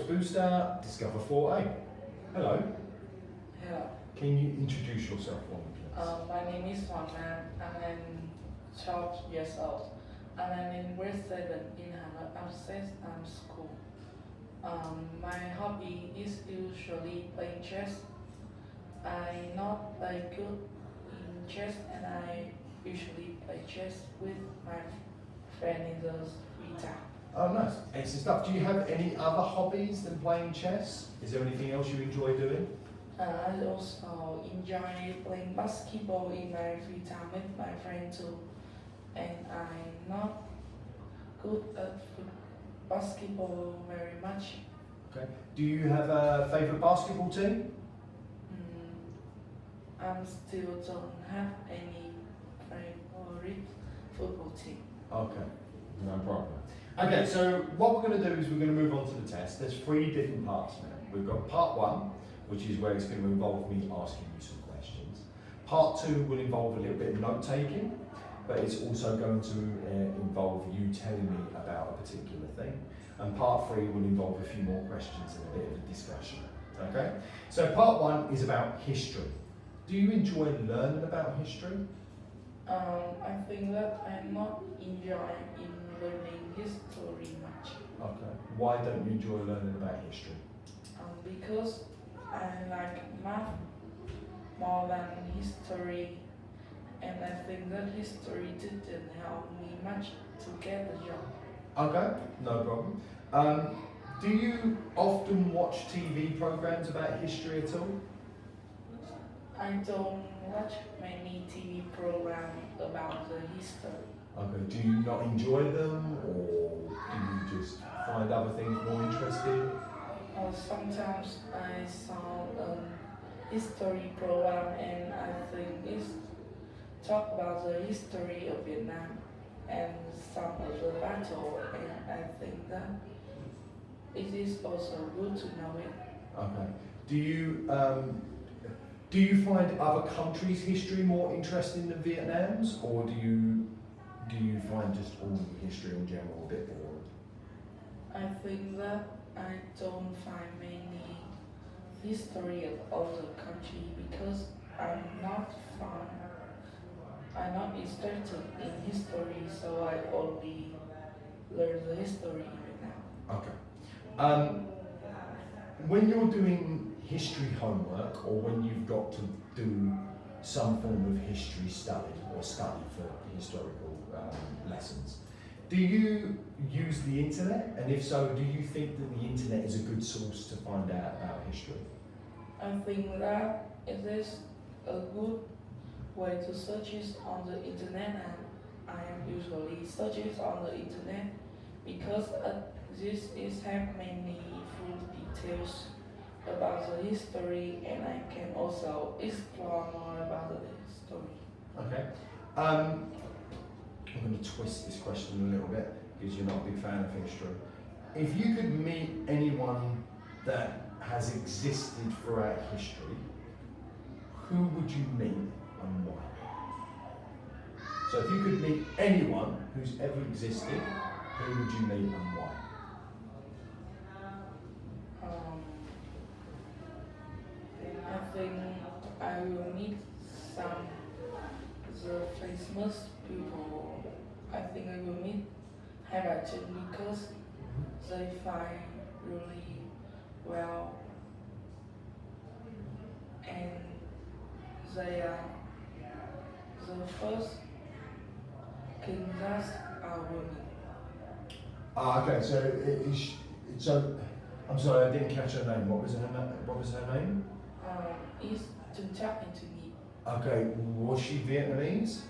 Booster, Discover 4A. Hello. Hello. Can you introduce yourself for me, please? My name is Hoàng Nam. I'm 12 years old. And I'm in grade 7 in Hanoi Upstate School. My hobby is usually playing chess. I'm not very good in chess, and I usually play chess with my friend in the free time. Oh, nice. Excellent stuff. Do you have any other hobbies than playing chess? Is there anything else you enjoy doing? I also enjoy playing basketball in my free time with my friend too. And I'm not good at basketball very much. Okay. Do you have a favourite basketball team? I still don't have any favorite football team. Okay, no problem. Okay, so what we're going to do is we're going to move on to the test. There's 3 different parts now. We've got part 1, which is where it's going to involve me asking you some questions. Part 2 will involve a little bit of note taking, but it's also going to involve you telling me about a particular thing. And part 3 will involve a few more questions and a bit of a discussion. Okay? So part 1 is about history. Do you enjoy learning about history? I think that I'm not enjoying in learning history much. Okay. Why don't you enjoy learning about history? Because I like math more than history, and I think that history didn't help me much to get a job. Okay, no problem. Do you often watch TV programs about history at all? I don't watch many TV programs about the history. Okay, do you not enjoy them, or do you just find other things more interesting? Sometimes I saw a history program, and I think it's talk about the history of Vietnam and some of the battle, and I think that it is also good to know it. Okay. Do you find other countries' history more interesting than Vietnam's, or do you find just all the history in general a bit boring? I think that I don't find many history of other country because I'm not interested in history, so I only learn the history in Vietnam. Okay. When you're doing history homework, or when you've got to do some form of history study or study for historical lessons, do you use the internet? And if so, do you think that the internet is a good source to find out about history? I think that it is a good way to search it on the internet, and I usually search it on the internet because this is have many full details about the history, and I can also explore more about the history. Okay. I'm going to twist this question a little bit because you're not a big fan of history. If you could meet anyone that has existed throughout history, who would you meet and why? So if you could meet anyone who's ever existed, who would you meet and why? I think I will meet some the famous people. I think I will meet Hamilton because they fight really well, and they are the first king that are women. Okay, so I'm sorry, I didn't catch her name. What was her name? Is Chunchak Anthony. Okay, was she Vietnamese?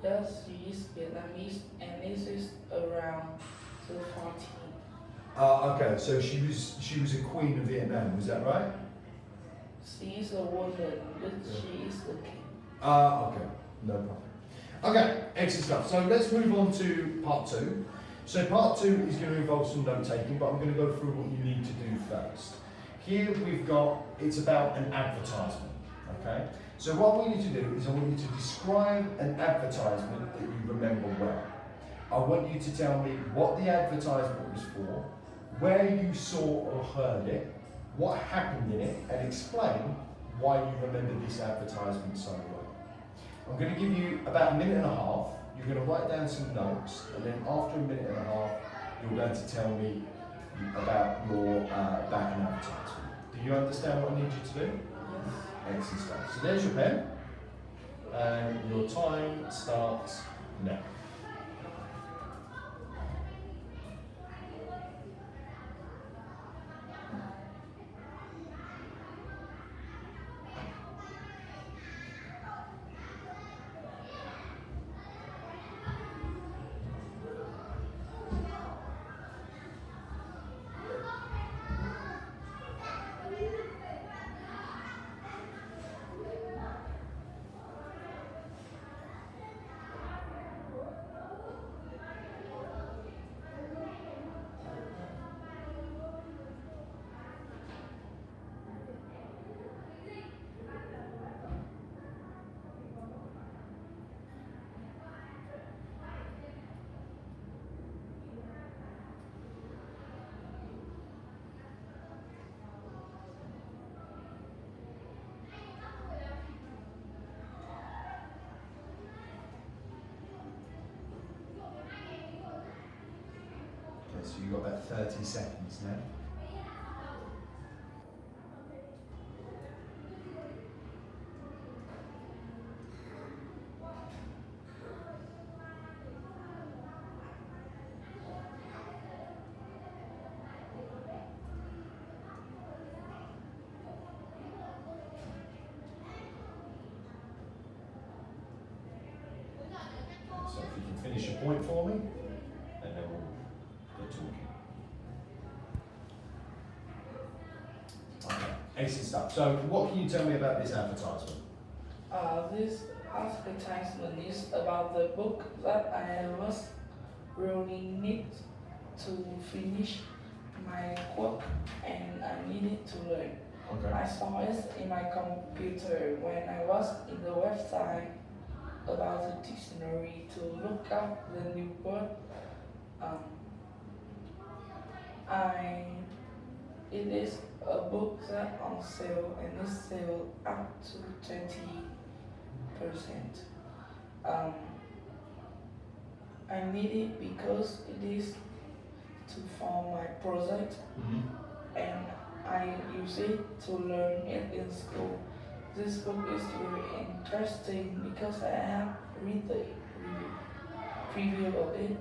Yes, she is Vietnamese, and this is around the 14. Okay, so she was a queen of Vietnam, was that right? She is a woman, but she is a king. Okay, no problem. Okay, excellent stuff. So let's move on to part 2. So part 2 is going to involve some note taking, but I'm going to go through what you need to do first. Here we've got, it's about an advertisement, okay? So what we need to do is I want you to describe an advertisement that you remember well. I want you to tell me what the advertisement was for, where you saw or heard it, what happened in it, and explain why you remember this advertisement so well. I'm going to give you about a minute and a half. You're going to write down some notes, and then after a minute and a half, you're going to tell me about about an advertisement. Do you understand what I need you to do? Yes. Excellent stuff. So there's your pen, and your time starts now. So you've got about 30 seconds now. So if you can finish your point for me, and then we'll get talking. Okay, excellent stuff. So what can you tell me about this advertisement? This advertisement is about the book that I was really need to finish my work and I needed to learn. Okay. I saw it in my computer when I was in the website about the dictionary to look up the new word. It is a book that on sale and it's sale up to 20%. I need it because it is to form my project and I use it to learn it in school. This book is very interesting because I have read the preview of it.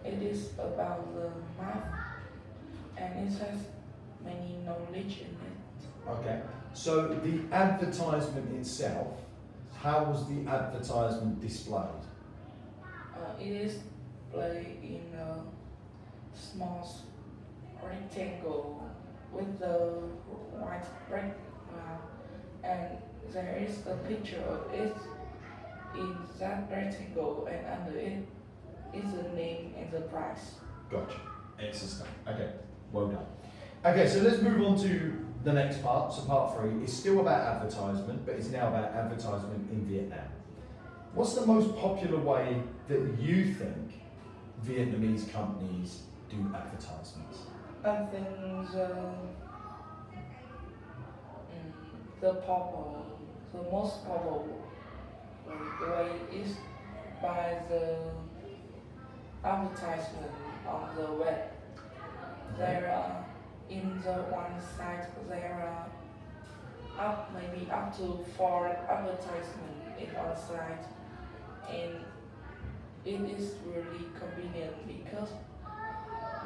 It is about the math and it has many knowledge in it. Okay. So the advertisement itself, how was the advertisement displayed? It is played in a small rectangle with the white background, and there is a picture of it in that rectangle, and under it is the name and the price. Gotcha. Excellent stuff. Okay, well done. Okay, so let's move on to the next part. So part 3 is still about advertisement, but it's now about advertisement in Vietnam. What's the most popular way that you think Vietnamese companies do advertisements? I think the most popular way is by the advertisement on the web. There are in the one site there are maybe up to 4 advertisements in one site, and it is really convenient because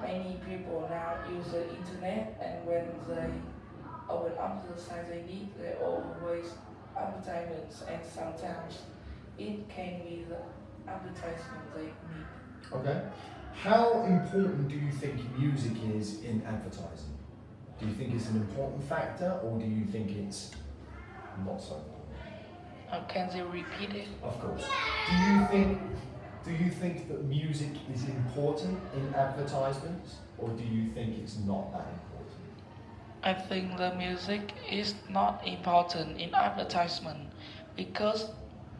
many people now use the internet, and when they open up the site they need, they always advertisements, and sometimes it can be the advertisement they need. Okay. How important do you think music is in advertising? Do you think it's an important factor, or do you think it's not so important? Can you repeat it? Of course. Do you think that music is important in advertisements, or do you think it's not that important? I think the music is not important in advertisement because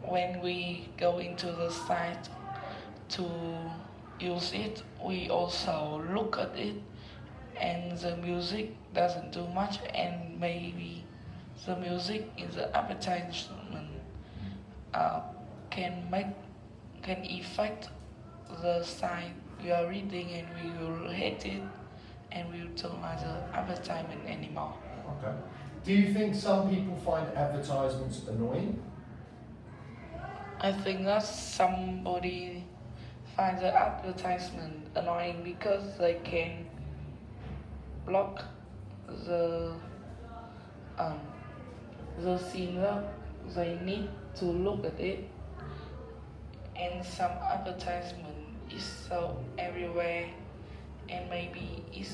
when we go into the site to use it, we also look at it and the music doesn't do much, and maybe the music in the advertisement uh, can affect the site you are reading, and we will hate it, and we don't like the advertisement anymore. Okay. Do you think some people find advertisements annoying? I think that somebody finds the advertisement annoying because they can block the um, the scene that they need to look at it, and some advertisement is so everywhere, and maybe it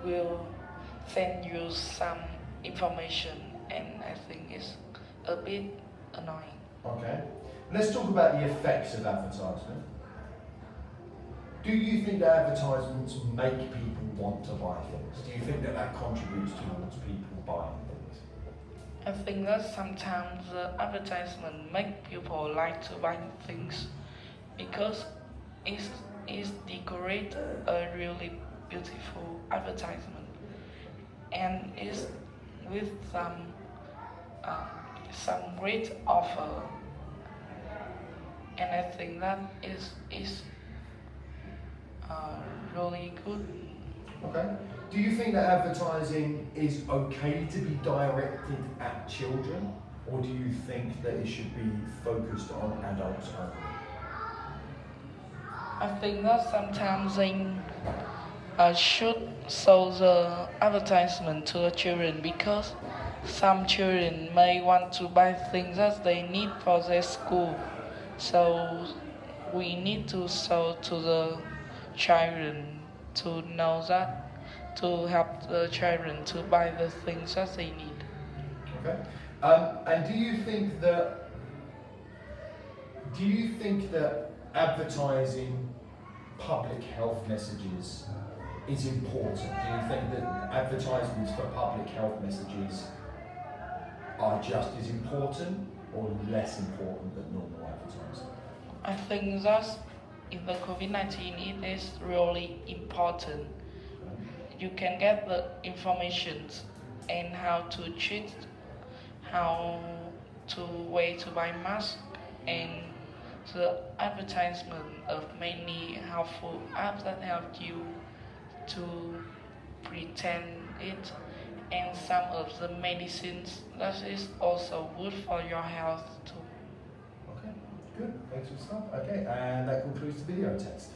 will send you some information, and I think it's a bit annoying. Okay. Let's talk about the effects of advertisement. Do you think that advertisements make people want to buy things? Do you think that that contributes towards people buying things? I think that sometimes the advertisement make people like to buy things because it's decorate a really beautiful advertisement, and it's with some great offer, and I think that is really good. Okay. Do you think that advertising is okay to be directed at children, or do you think that it should be focused on adults only? I think that sometimes they should show the advertisement to the children because some children may want to buy things that they need for their school. So we need to show to the children to know that, to help the children to buy the things that they need. Okay. And do you think that advertising public health messages is important? Do you think that advertisements for public health messages are just as important or less important than normal advertising? I think that in the COVID-19 it is really important. You can get the information and how to treat, how to way to buy mask, and the advertisement of many helpful apps that help you to pretend it, and some of the medicines that is also good for your health too. Okay, good. Thanks for stuff. Okay, and that concludes the video test.